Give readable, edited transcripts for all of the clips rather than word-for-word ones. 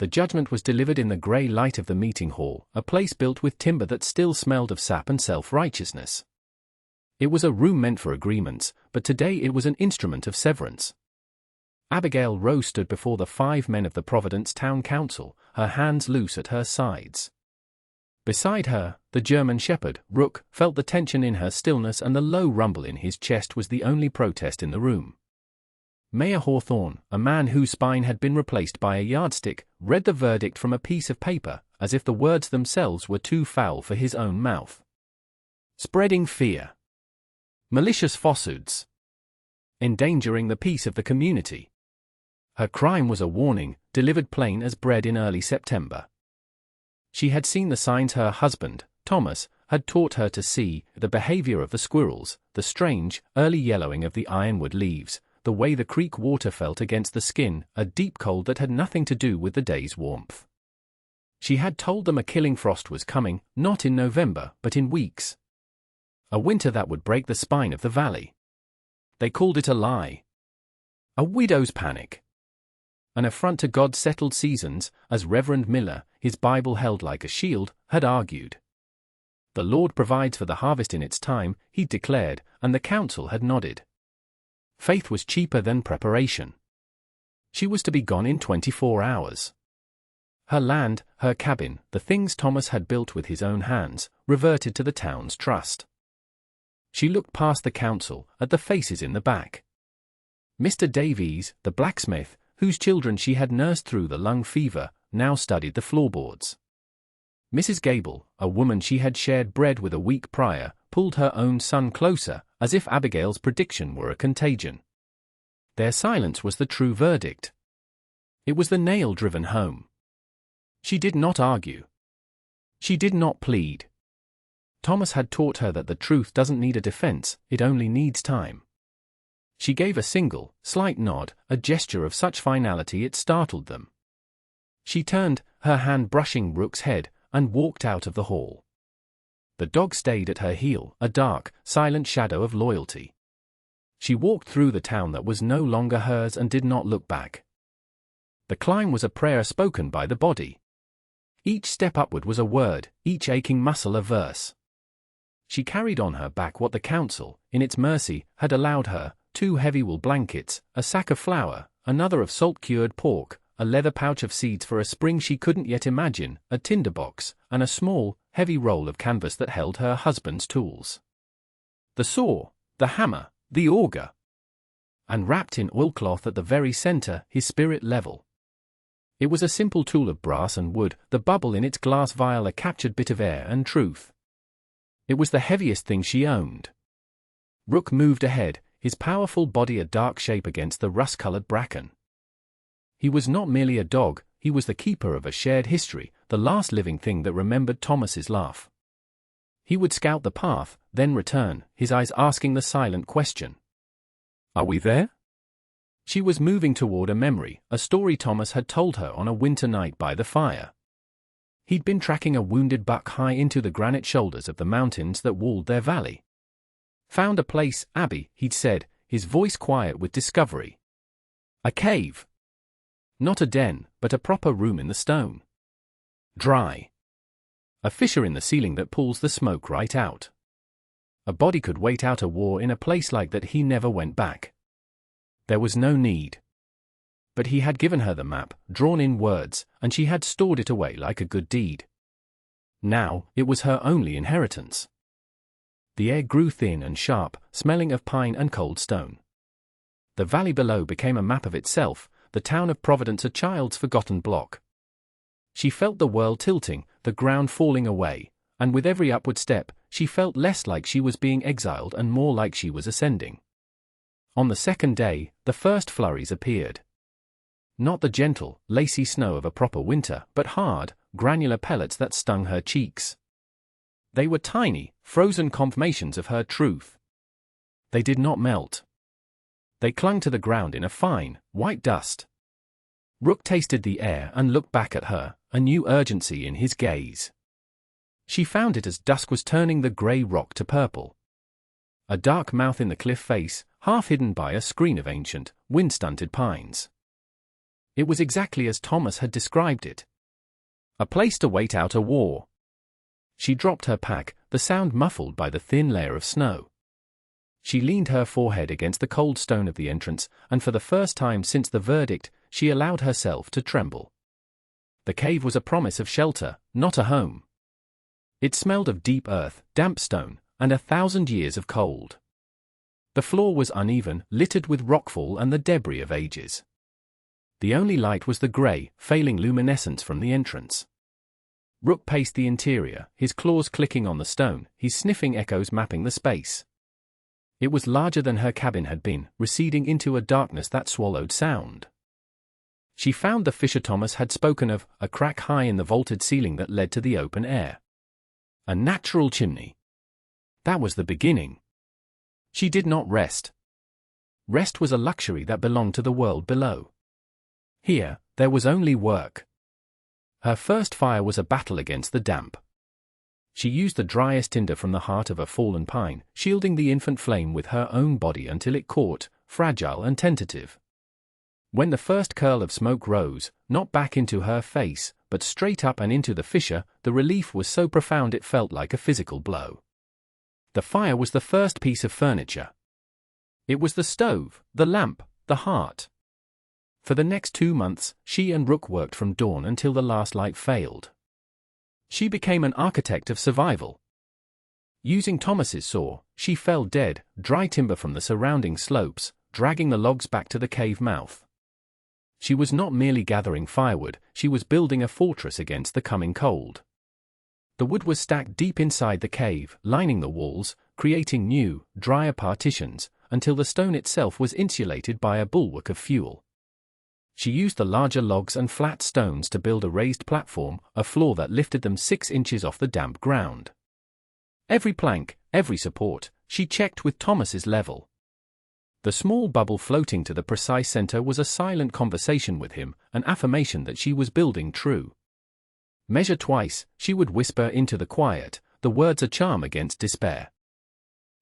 The judgment was delivered in the grey light of the meeting hall, a place built with timber that still smelled of sap and self-righteousness. It was a room meant for agreements, but today it was an instrument of severance. Abigail Rose stood before the 5 men of the Providence Town Council, her hands loose at her sides. Beside her, the German shepherd, Rook, felt the tension in her stillness, and the low rumble in his chest was the only protest in the room. Mayor Hawthorne, a man whose spine had been replaced by a yardstick, read the verdict from a piece of paper, as if the words themselves were too foul for his own mouth. Spreading fear. Malicious falsehoods. Endangering the peace of the community. Her crime was a warning, delivered plain as bread in early September. She had seen the signs her husband, Thomas, had taught her to see: the behavior of the squirrels, the strange, early yellowing of the ironwood leaves, the way the creek water felt against the skin, a deep cold that had nothing to do with the day's warmth. She had told them a killing frost was coming, not in November, but in weeks. A winter that would break the spine of the valley. They called it a lie. A widow's panic. An affront to God's settled seasons, as Reverend Miller, his Bible held like a shield, had argued. The Lord provides for the harvest in its time, he declared, and the council had nodded. Faith was cheaper than preparation. She was to be gone in 24 hours. Her land, her cabin, the things Thomas had built with his own hands, reverted to the town's trust. She looked past the council, at the faces in the back. Mr. Davies, the blacksmith, whose children she had nursed through the lung fever, now studied the floorboards. Mrs. Gable, a woman she had shared bread with a week prior, pulled her own son closer, as if Abigail's prediction were a contagion. Their silence was the true verdict. It was the nail driven home. She did not argue. She did not plead. Thomas had taught her that the truth doesn't need a defense, it only needs time. She gave a single, slight nod, a gesture of such finality it startled them. She turned, her hand brushing Rook's head, and walked out of the hall. The dog stayed at her heel, a dark, silent shadow of loyalty. She walked through the town that was no longer hers and did not look back. The climb was a prayer spoken by the body. Each step upward was a word, each aching muscle a verse. She carried on her back what the council, in its mercy, had allowed her: 2 heavy wool blankets, a sack of flour, another of salt-cured pork, a leather pouch of seeds for a spring she couldn't yet imagine, a tinderbox, and a small, heavy roll of canvas that held her husband's tools. The saw, the hammer, the auger. And wrapped in oilcloth at the very center, his spirit level. It was a simple tool of brass and wood, the bubble in its glass vial a captured bit of air and truth. It was the heaviest thing she owned. Rook moved ahead, his powerful body a dark shape against the rust-colored bracken. He was not merely a dog, he was the keeper of a shared history, the last living thing that remembered Thomas's laugh. He would scout the path, then return, his eyes asking the silent question. Are we there? She was moving toward a memory, a story Thomas had told her on a winter night by the fire. He'd been tracking a wounded buck high into the granite shoulders of the mountains that walled their valley. Found a place, Abby, he'd said, his voice quiet with discovery. A cave. Not a den, but a proper room in the stone. Dry. A fissure in the ceiling that pulls the smoke right out. A body could wait out a war in a place like that. He never went back. There was no need. But he had given her the map, drawn in words, and she had stored it away like a good deed. Now, it was her only inheritance. The air grew thin and sharp, smelling of pine and cold stone. The valley below became a map of itself, the town of Providence a child's forgotten block. She felt the world tilting, the ground falling away, and with every upward step, she felt less like she was being exiled and more like she was ascending. On the second day, the first flurries appeared. Not the gentle, lacy snow of a proper winter, but hard, granular pellets that stung her cheeks. They were tiny, frozen confirmations of her truth. They did not melt. They clung to the ground in a fine, white dust. Rook tasted the air and looked back at her, a new urgency in his gaze. She found it as dusk was turning the grey rock to purple. A dark mouth in the cliff face, half hidden by a screen of ancient, wind-stunted pines. It was exactly as Thomas had described it. A place to wait out a war. She dropped her pack, the sound muffled by the thin layer of snow. She leaned her forehead against the cold stone of the entrance, and for the first time since the verdict, she allowed herself to tremble. The cave was a promise of shelter, not a home. It smelled of deep earth, damp stone, and 1,000 years of cold. The floor was uneven, littered with rockfall and the debris of ages. The only light was the grey, failing luminescence from the entrance. Rook paced the interior, his claws clicking on the stone, his sniffing echoes mapping the space. It was larger than her cabin had been, receding into a darkness that swallowed sound. She found the fissure Thomas had spoken of, a crack high in the vaulted ceiling that led to the open air. A natural chimney. That was the beginning. She did not rest. Rest was a luxury that belonged to the world below. Here, there was only work. Her first fire was a battle against the damp. She used the driest tinder from the heart of a fallen pine, shielding the infant flame with her own body until it caught, fragile and tentative. When the first curl of smoke rose, not back into her face, but straight up and into the fissure, the relief was so profound it felt like a physical blow. The fire was the first piece of furniture. It was the stove, the lamp, the heart. For the next 2 months, she and Rook worked from dawn until the last light failed. She became an architect of survival. Using Thomas's saw, she felled dead, dry timber from the surrounding slopes, dragging the logs back to the cave mouth. She was not merely gathering firewood, she was building a fortress against the coming cold. The wood was stacked deep inside the cave, lining the walls, creating new, drier partitions, until the stone itself was insulated by a bulwark of fuel. She used the larger logs and flat stones to build a raised platform, a floor that lifted them 6 inches off the damp ground. Every plank, every support, she checked with Thomas's level. The small bubble floating to the precise center was a silent conversation with him, an affirmation that she was building true. Measure twice, she would whisper into the quiet, the words a charm against despair.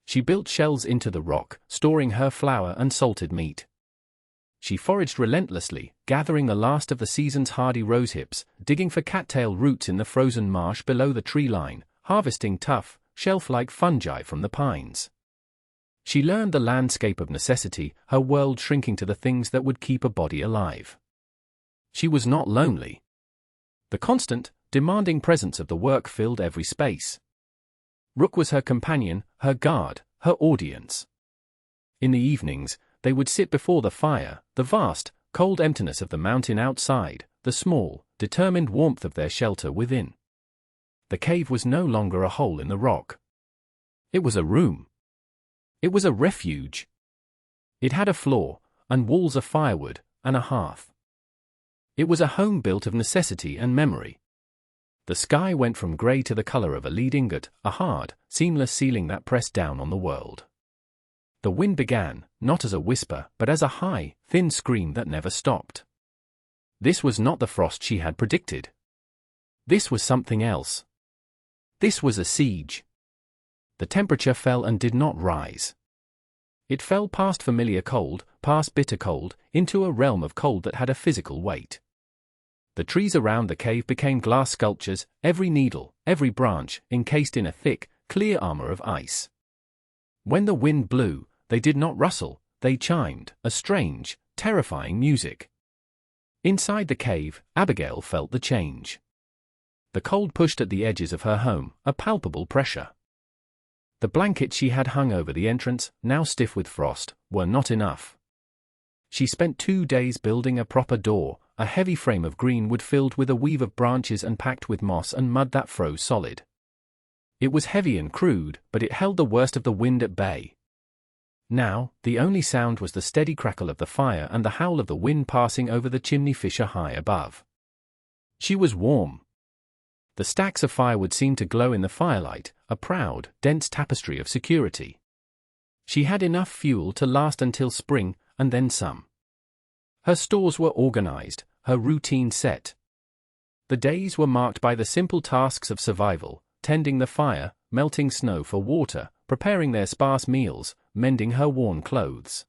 She built shells into the rock, storing her flour and salted meat. She foraged relentlessly, gathering the last of the season's hardy rosehips, digging for cattail roots in the frozen marsh below the tree line, harvesting tough, shelf-like fungi from the pines. She learned the landscape of necessity, her world shrinking to the things that would keep a body alive. She was not lonely. The constant, demanding presence of the work filled every space. Rook was her companion, her guard, her audience. In the evenings, they would sit before the fire, the vast, cold emptiness of the mountain outside, the small, determined warmth of their shelter within. The cave was no longer a hole in the rock. It was a room. It was a refuge. It had a floor, and walls of firewood, and a hearth. It was a home built of necessity and memory. The sky went from grey to the color of a lead ingot, a hard, seamless ceiling that pressed down on the world. The wind began, not as a whisper, but as a high, thin scream that never stopped. This was not the frost she had predicted. This was something else. This was a siege. The temperature fell and did not rise. It fell past familiar cold, past bitter cold, into a realm of cold that had a physical weight. The trees around the cave became glass sculptures, every needle, every branch, encased in a thick, clear armor of ice. When the wind blew, they did not rustle, they chimed, a strange, terrifying music. Inside the cave, Abigail felt the change. The cold pushed at the edges of her home, a palpable pressure. The blankets she had hung over the entrance, now stiff with frost, were not enough. She spent 2 days building a proper door, a heavy frame of green wood filled with a weave of branches and packed with moss and mud that froze solid. It was heavy and crude, but it held the worst of the wind at bay. Now, the only sound was the steady crackle of the fire and the howl of the wind passing over the chimney fissure high above. She was warm. The stacks of firewood seemed to glow in the firelight, a proud, dense tapestry of security. She had enough fuel to last until spring, and then some. Her stores were organized, her routine set. The days were marked by the simple tasks of survival, tending the fire, melting snow for water, preparing their sparse meals, mending her worn clothes.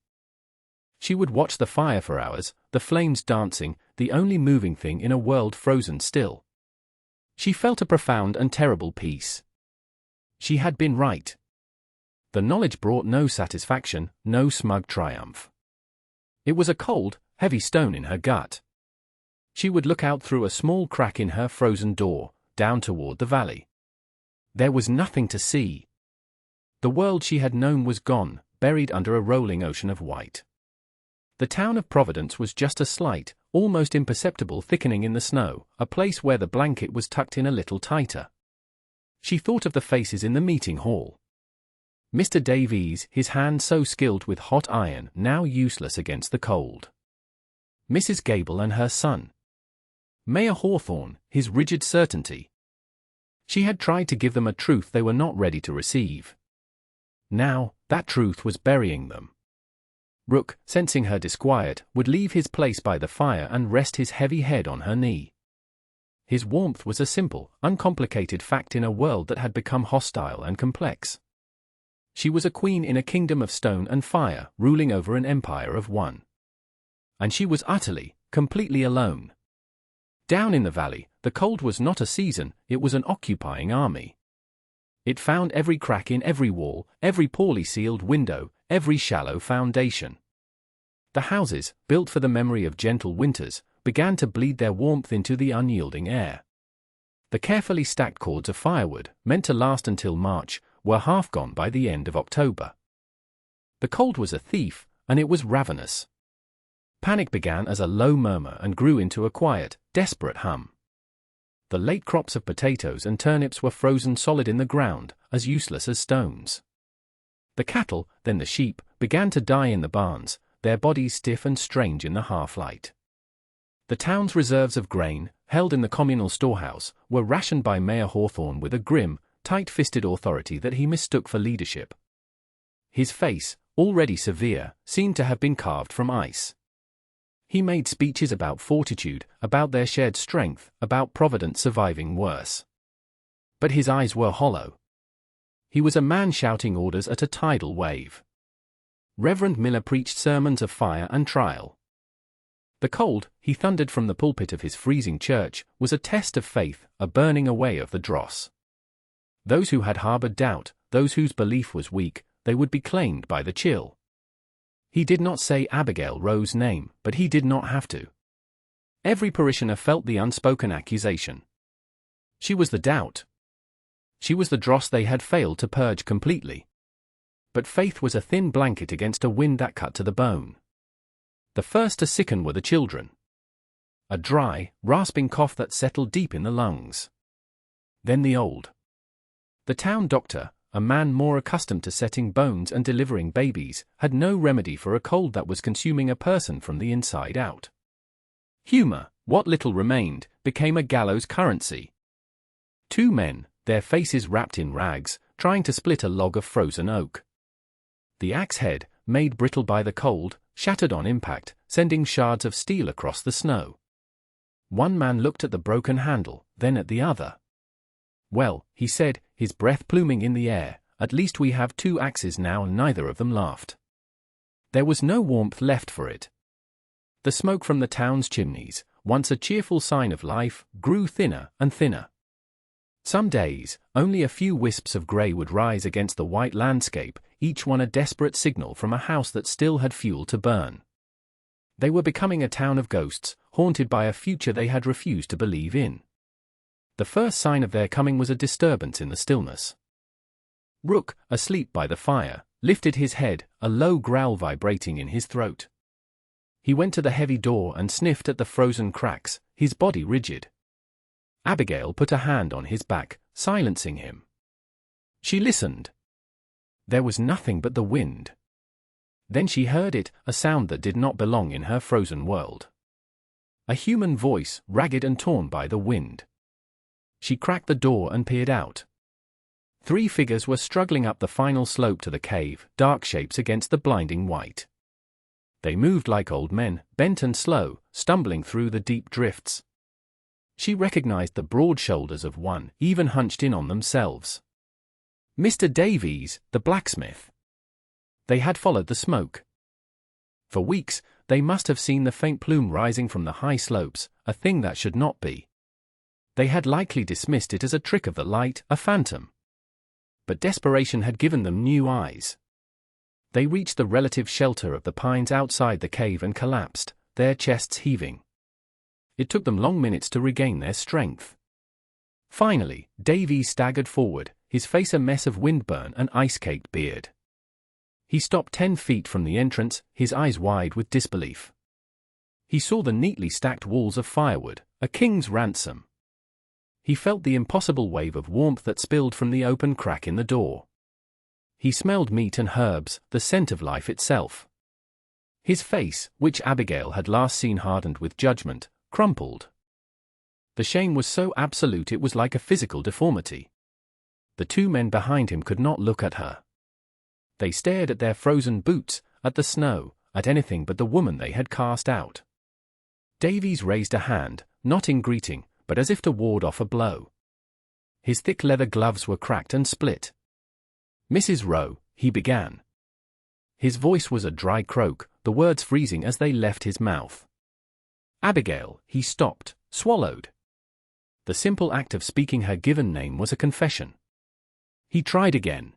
She would watch the fire for hours, the flames dancing, the only moving thing in a world frozen still. She felt a profound and terrible peace. She had been right. The knowledge brought no satisfaction, no smug triumph. It was a cold, heavy stone in her gut. She would look out through a small crack in her frozen door, down toward the valley. There was nothing to see. The world she had known was gone, buried under a rolling ocean of white. The town of Providence was just a slight, almost imperceptible thickening in the snow, a place where the blanket was tucked in a little tighter. She thought of the faces in the meeting hall. Mr. Davies, his hand so skilled with hot iron, now useless against the cold. Mrs. Gable and her son. Mayor Hawthorne, his rigid certainty. She had tried to give them a truth they were not ready to receive. Now, that truth was burying them. Rook, sensing her disquiet, would leave his place by the fire and rest his heavy head on her knee. His warmth was a simple, uncomplicated fact in a world that had become hostile and complex. She was a queen in a kingdom of stone and fire, ruling over an empire of one. And she was utterly, completely alone. Down in the valley, the cold was not a season, it was an occupying army. It found every crack in every wall, every poorly sealed window, every shallow foundation. The houses, built for the memory of gentle winters, began to bleed their warmth into the unyielding air. The carefully stacked cords of firewood, meant to last until March, were half gone by the end of October. The cold was a thief, and it was ravenous. Panic began as a low murmur and grew into a quiet, desperate hum. The late crops of potatoes and turnips were frozen solid in the ground, as useless as stones. The cattle, then the sheep, began to die in the barns, their bodies stiff and strange in the half-light. The town's reserves of grain, held in the communal storehouse, were rationed by Mayor Hawthorne with a grim, tight-fisted authority that he mistook for leadership. His face, already severe, seemed to have been carved from ice. He made speeches about fortitude, about their shared strength, about Providence surviving worse. But his eyes were hollow. He was a man shouting orders at a tidal wave. Reverend Miller preached sermons of fire and trial. The cold, he thundered from the pulpit of his freezing church, was a test of faith, a burning away of the dross. Those who had harbored doubt, those whose belief was weak, they would be claimed by the chill. He did not say Abigail Rowe's name, but he did not have to. Every parishioner felt the unspoken accusation. She was the doubt. She was the dross they had failed to purge completely. But faith was a thin blanket against a wind that cut to the bone. The first to sicken were the children. A dry, rasping cough that settled deep in the lungs. Then the old. The town doctor, a man more accustomed to setting bones and delivering babies, had no remedy for a cold that was consuming a person from the inside out. Humor, what little remained, became a gallows currency. Two men, their faces wrapped in rags, trying to split a log of frozen oak. The axe head, made brittle by the cold, shattered on impact, sending shards of steel across the snow. One man looked at the broken handle, then at the other. "Well," he said, his breath pluming in the air, "at least we have two axes now," and neither of them laughed. There was no warmth left for it. The smoke from the town's chimneys, once a cheerful sign of life, grew thinner and thinner. Some days, only a few wisps of grey would rise against the white landscape, each one a desperate signal from a house that still had fuel to burn. They were becoming a town of ghosts, haunted by a future they had refused to believe in. The first sign of their coming was a disturbance in the stillness. Rook, asleep by the fire, lifted his head, a low growl vibrating in his throat. He went to the heavy door and sniffed at the frozen cracks, his body rigid. Abigail put a hand on his back, silencing him. She listened. There was nothing but the wind. Then she heard it, a sound that did not belong in her frozen world. A human voice, ragged and torn by the wind. She cracked the door and peered out. 3 figures were struggling up the final slope to the cave, dark shapes against the blinding white. They moved like old men, bent and slow, stumbling through the deep drifts. She recognized the broad shoulders of one, even hunched in on themselves. Mr. Davies, the blacksmith. They had followed the smoke. For weeks, they must have seen the faint plume rising from the high slopes, a thing that should not be. They had likely dismissed it as a trick of the light, a phantom. But desperation had given them new eyes. They reached the relative shelter of the pines outside the cave and collapsed, their chests heaving. It took them long minutes to regain their strength. Finally, Davy staggered forward, his face a mess of windburn and ice-caked beard. He stopped 10 feet from the entrance, his eyes wide with disbelief. He saw the neatly stacked walls of firewood, a king's ransom. He felt the impossible wave of warmth that spilled from the open crack in the door. He smelled meat and herbs, the scent of life itself. His face, which Abigail had last seen hardened with judgment, crumpled. The shame was so absolute it was like a physical deformity. The 2 men behind him could not look at her. They stared at their frozen boots, at the snow, at anything but the woman they had cast out. Davies raised a hand, not in greeting, but as if to ward off a blow. His thick leather gloves were cracked and split. "Mrs. Rowe," he began. His voice was a dry croak, the words freezing as they left his mouth. "Abigail," he stopped, swallowed. The simple act of speaking her given name was a confession. He tried again.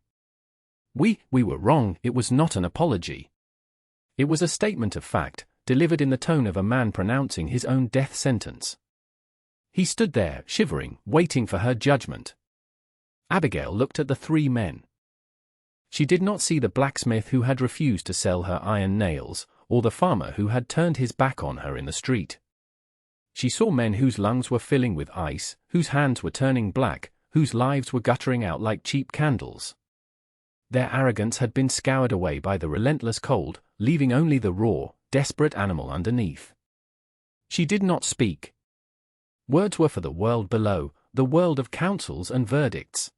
We were wrong." It was not an apology. It was a statement of fact, delivered in the tone of a man pronouncing his own death sentence. He stood there, shivering, waiting for her judgment. Abigail looked at the 3 men. She did not see the blacksmith who had refused to sell her iron nails, or the farmer who had turned his back on her in the street. She saw men whose lungs were filling with ice, whose hands were turning black, whose lives were guttering out like cheap candles. Their arrogance had been scoured away by the relentless cold, leaving only the raw, desperate animal underneath. She did not speak. Words were for the world below, the world of counsels and verdicts.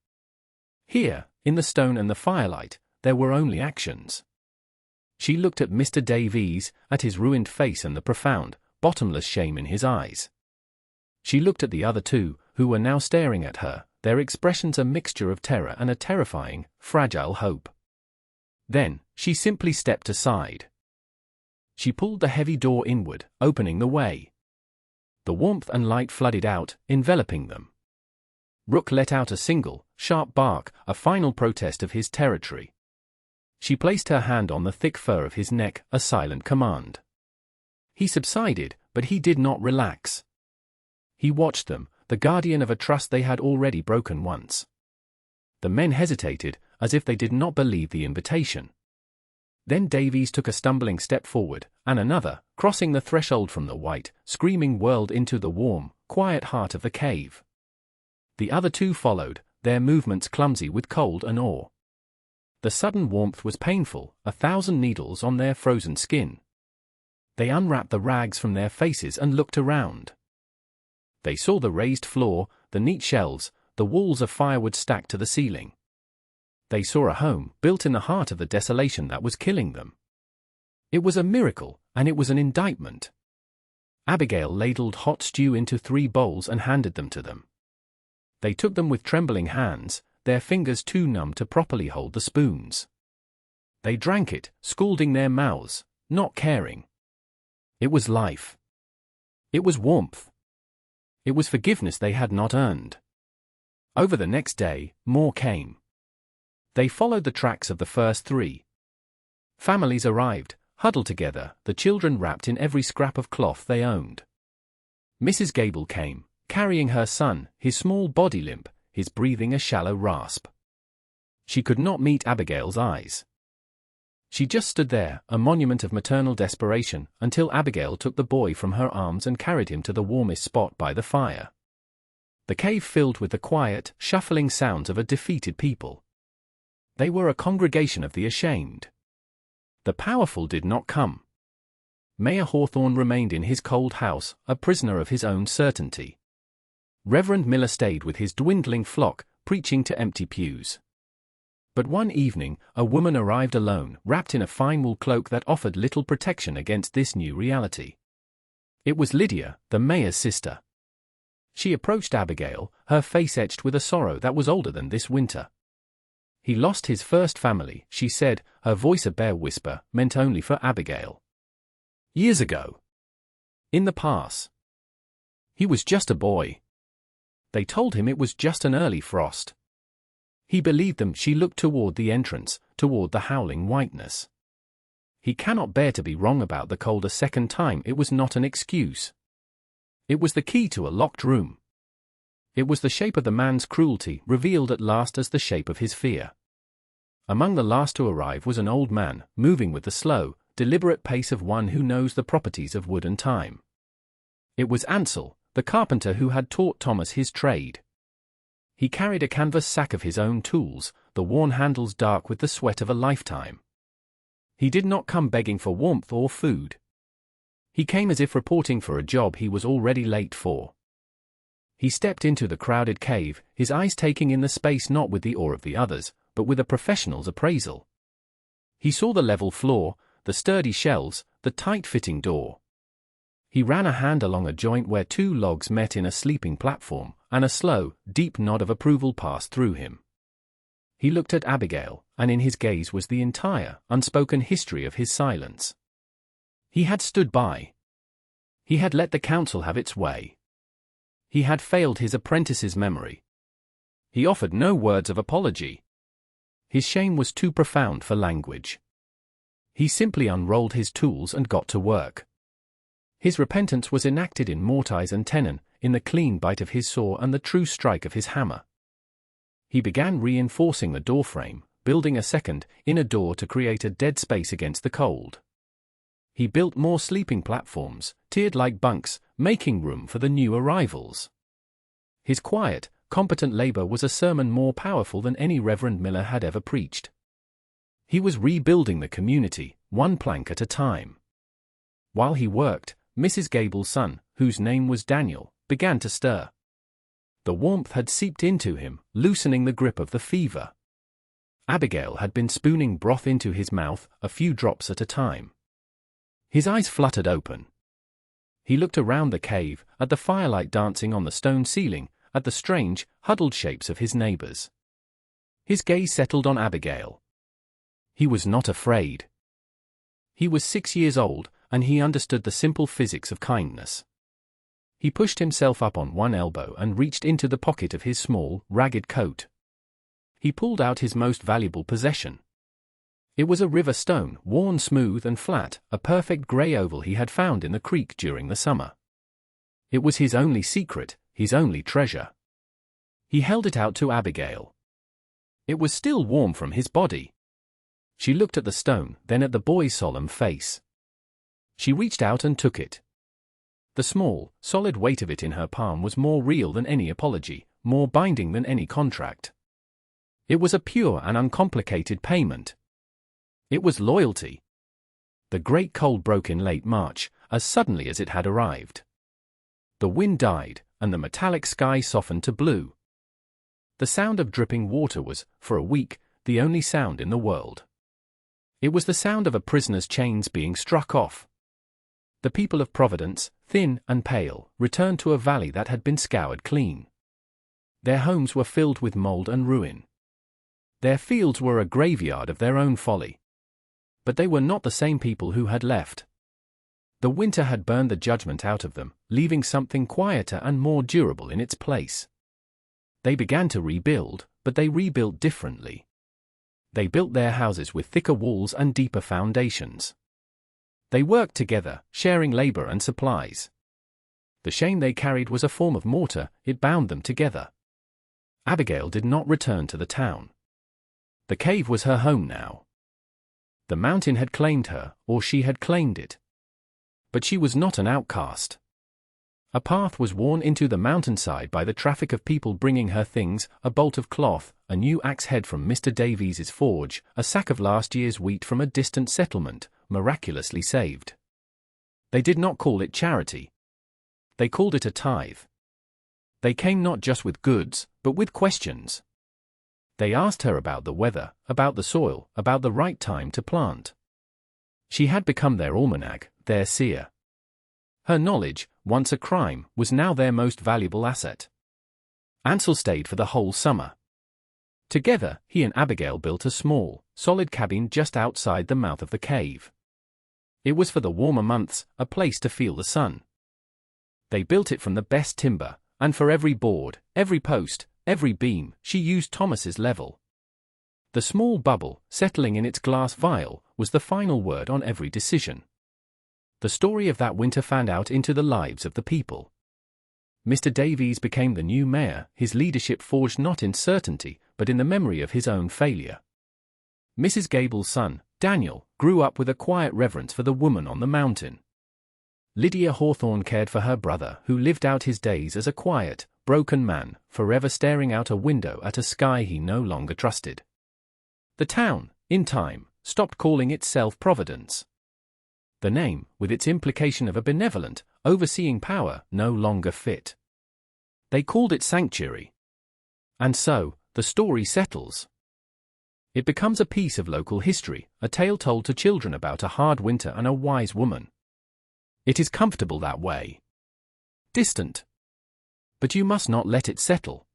Here, in the stone and the firelight, there were only actions. She looked at Mr. Davies, at his ruined face and the profound, bottomless shame in his eyes. She looked at the other 2, who were now staring at her, their expressions a mixture of terror and a terrifying, fragile hope. Then, she simply stepped aside. She pulled the heavy door inward, opening the way. The warmth and light flooded out, enveloping them. Rook let out a single, sharp bark, a final protest of his territory. She placed her hand on the thick fur of his neck, a silent command. He subsided, but he did not relax. He watched them, the guardian of a trust they had already broken once. The men hesitated, as if they did not believe the invitation. Then Davies took a stumbling step forward, and another, crossing the threshold from the white, screaming world into the warm, quiet heart of the cave. The other 2 followed, their movements clumsy with cold and awe. The sudden warmth was painful, 1,000 needles on their frozen skin. They unwrapped the rags from their faces and looked around. They saw the raised floor, the neat shelves, the walls of firewood stacked to the ceiling. They saw a home, built in the heart of the desolation that was killing them. It was a miracle, and it was an indictment. Abigail ladled hot stew into 3 bowls and handed them to them. They took them with trembling hands, their fingers too numb to properly hold the spoons. They drank it, scalding their mouths, not caring. It was life. It was warmth. It was forgiveness they had not earned. Over the next day, more came. They followed the tracks of the first 3. Families arrived, huddled together, the children wrapped in every scrap of cloth they owned. Mrs. Gable came, carrying her son, his small body limp, his breathing a shallow rasp. She could not meet Abigail's eyes. She just stood there, a monument of maternal desperation, until Abigail took the boy from her arms and carried him to the warmest spot by the fire. The cave filled with the quiet, shuffling sounds of a defeated people. They were a congregation of the ashamed. The powerful did not come. Mayor Hawthorne remained in his cold house, a prisoner of his own certainty. Reverend Miller stayed with his dwindling flock, preaching to empty pews. But one evening, a woman arrived alone, wrapped in a fine wool cloak that offered little protection against this new reality. It was Lydia, the mayor's sister. She approached Abigail, her face etched with a sorrow that was older than this winter. He lost his first family, she said, her voice a bare whisper, meant only for Abigail. Years ago. In the past. He was just a boy. They told him it was just an early frost. He believed them. She looked toward the entrance, toward the howling whiteness. He cannot bear to be wrong about the cold a second time. It was not an excuse. It was the key to a locked room. It was the shape of the man's cruelty, revealed at last as the shape of his fear. Among the last to arrive was an old man, moving with the slow, deliberate pace of one who knows the properties of wood and time. It was Ansel, the carpenter who had taught Thomas his trade. He carried a canvas sack of his own tools, the worn handles dark with the sweat of a lifetime. He did not come begging for warmth or food. He came as if reporting for a job he was already late for. He stepped into the crowded cave, his eyes taking in the space not with the awe of the others, but with a professional's appraisal. He saw the level floor, the sturdy shelves, the tight-fitting door. He ran a hand along a joint where two logs met in a sleeping platform, and a slow, deep nod of approval passed through him. He looked at Abigail, and in his gaze was the entire, unspoken history of his silence. He had stood by. He had let the council have its way. He had failed his apprentice's memory. He offered no words of apology. His shame was too profound for language. He simply unrolled his tools and got to work. His repentance was enacted in mortise and tenon, in the clean bite of his saw and the true strike of his hammer. He began reinforcing the doorframe, building a second, inner door to create a dead space against the cold. He built more sleeping platforms, tiered like bunks, making room for the new arrivals. His quiet, competent labor was a sermon more powerful than any Reverend Miller had ever preached. He was rebuilding the community, one plank at a time. While he worked, Mrs. Gable's son, whose name was Daniel, began to stir. The warmth had seeped into him, loosening the grip of the fever. Abigail had been spooning broth into his mouth, a few drops at a time. His eyes fluttered open. He looked around the cave, at the firelight dancing on the stone ceiling, at the strange, huddled shapes of his neighbors. His gaze settled on Abigail. He was not afraid. He was 6 years old, and he understood the simple physics of kindness. He pushed himself up on one elbow and reached into the pocket of his small, ragged coat. He pulled out his most valuable possession. It was a river stone, worn smooth and flat, a perfect grey oval he had found in the creek during the summer. It was his only secret, his only treasure. He held it out to Abigail. It was still warm from his body. She looked at the stone, then at the boy's solemn face. She reached out and took it. The small, solid weight of it in her palm was more real than any apology, more binding than any contract. It was a pure and uncomplicated payment. It was loyalty. The great cold broke in late March, as suddenly as it had arrived. The wind died, and the metallic sky softened to blue. The sound of dripping water was, for a week, the only sound in the world. It was the sound of a prisoner's chains being struck off. The people of Providence, thin and pale, returned to a valley that had been scoured clean. Their homes were filled with mold and ruin. Their fields were a graveyard of their own folly. But they were not the same people who had left. The winter had burned the judgment out of them, leaving something quieter and more durable in its place. They began to rebuild, but they rebuilt differently. They built their houses with thicker walls and deeper foundations. They worked together, sharing labor and supplies. The shame they carried was a form of mortar, it bound them together. Abigail did not return to the town. The cave was her home now. The mountain had claimed her, or she had claimed it. But she was not an outcast. A path was worn into the mountainside by the traffic of people bringing her things, a bolt of cloth, a new axe head from Mr. Davies's forge, a sack of last year's wheat from a distant settlement, miraculously saved. They did not call it charity. They called it a tithe. They came not just with goods, but with questions. They asked her about the weather, about the soil, about the right time to plant. She had become their almanac, their seer. Her knowledge, once a crime, was now their most valuable asset. Ansel stayed for the whole summer. Together, he and Abigail built a small, solid cabin just outside the mouth of the cave. It was for the warmer months, a place to feel the sun. They built it from the best timber, and for every board, every post, every beam, she used Thomas's level. The small bubble, settling in its glass vial, was the final word on every decision. The story of that winter fanned out into the lives of the people. Mr. Davies became the new mayor, his leadership forged not in certainty, but in the memory of his own failure. Mrs. Gable's son, Daniel, grew up with a quiet reverence for the woman on the mountain. Lydia Hawthorne cared for her brother, who lived out his days as a quiet, broken man, forever staring out a window at a sky he no longer trusted. The town, in time, stopped calling itself Providence. The name, with its implication of a benevolent, overseeing power, no longer fit. They called it Sanctuary. And so, the story settles. It becomes a piece of local history, a tale told to children about a hard winter and a wise woman. It is comfortable that way. Distant. But you must not let it settle.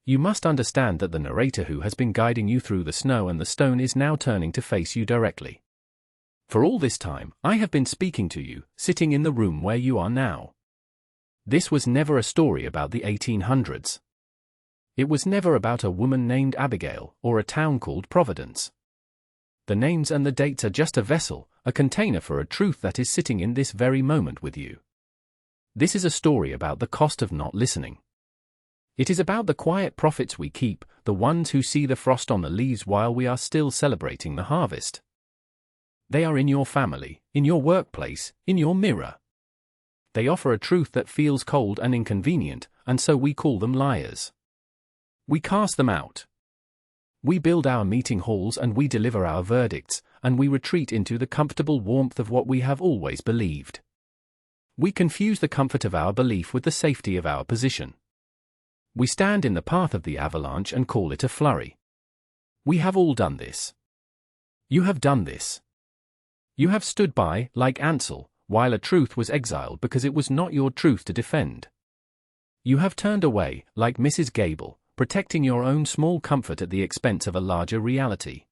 You must understand that the narrator who has been guiding you through the snow and the stone is now turning to face you directly. For all this time, I have been speaking to you, sitting in the room where you are now. This was never a story about the 1800s. It was never about a woman named Abigail, or a town called Providence. The names and the dates are just a vessel, a container for a truth that is sitting in this very moment with you. This is a story about the cost of not listening. It is about the quiet prophets we keep, the ones who see the frost on the leaves while we are still celebrating the harvest. They are in your family, in your workplace, in your mirror. They offer a truth that feels cold and inconvenient, and so we call them liars. We cast them out. We build our meeting halls and we deliver our verdicts, and we retreat into the comfortable warmth of what we have always believed. We confuse the comfort of our belief with the safety of our position. We stand in the path of the avalanche and call it a flurry. We have all done this. You have done this. You have stood by, like Ansel, while a truth was exiled because it was not your truth to defend. You have turned away, like Mrs. Gable, protecting your own small comfort at the expense of a larger reality.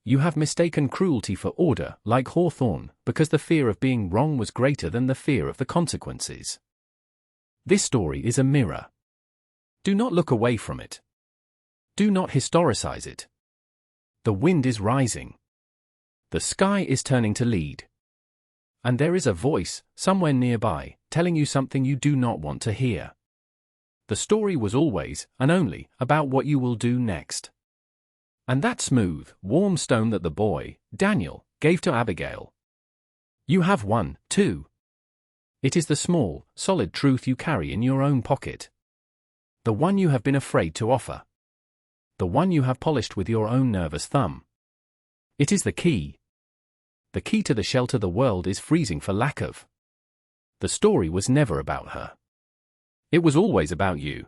You have mistaken cruelty for order, like Hawthorne, because the fear of being wrong was greater than the fear of the consequences. This story is a mirror. Do not look away from it. Do not historicize it. The wind is rising. The sky is turning to lead. And there is a voice, somewhere nearby, telling you something you do not want to hear. The story was always, and only, about what you will do next. And that smooth, warm stone that the boy, Daniel, gave to Abigail. You have one, too. It is the small, solid truth you carry in your own pocket. The one you have been afraid to offer. The one you have polished with your own nervous thumb. It is the key. The key to the shelter the world is freezing for lack of. The story was never about her. It was always about you.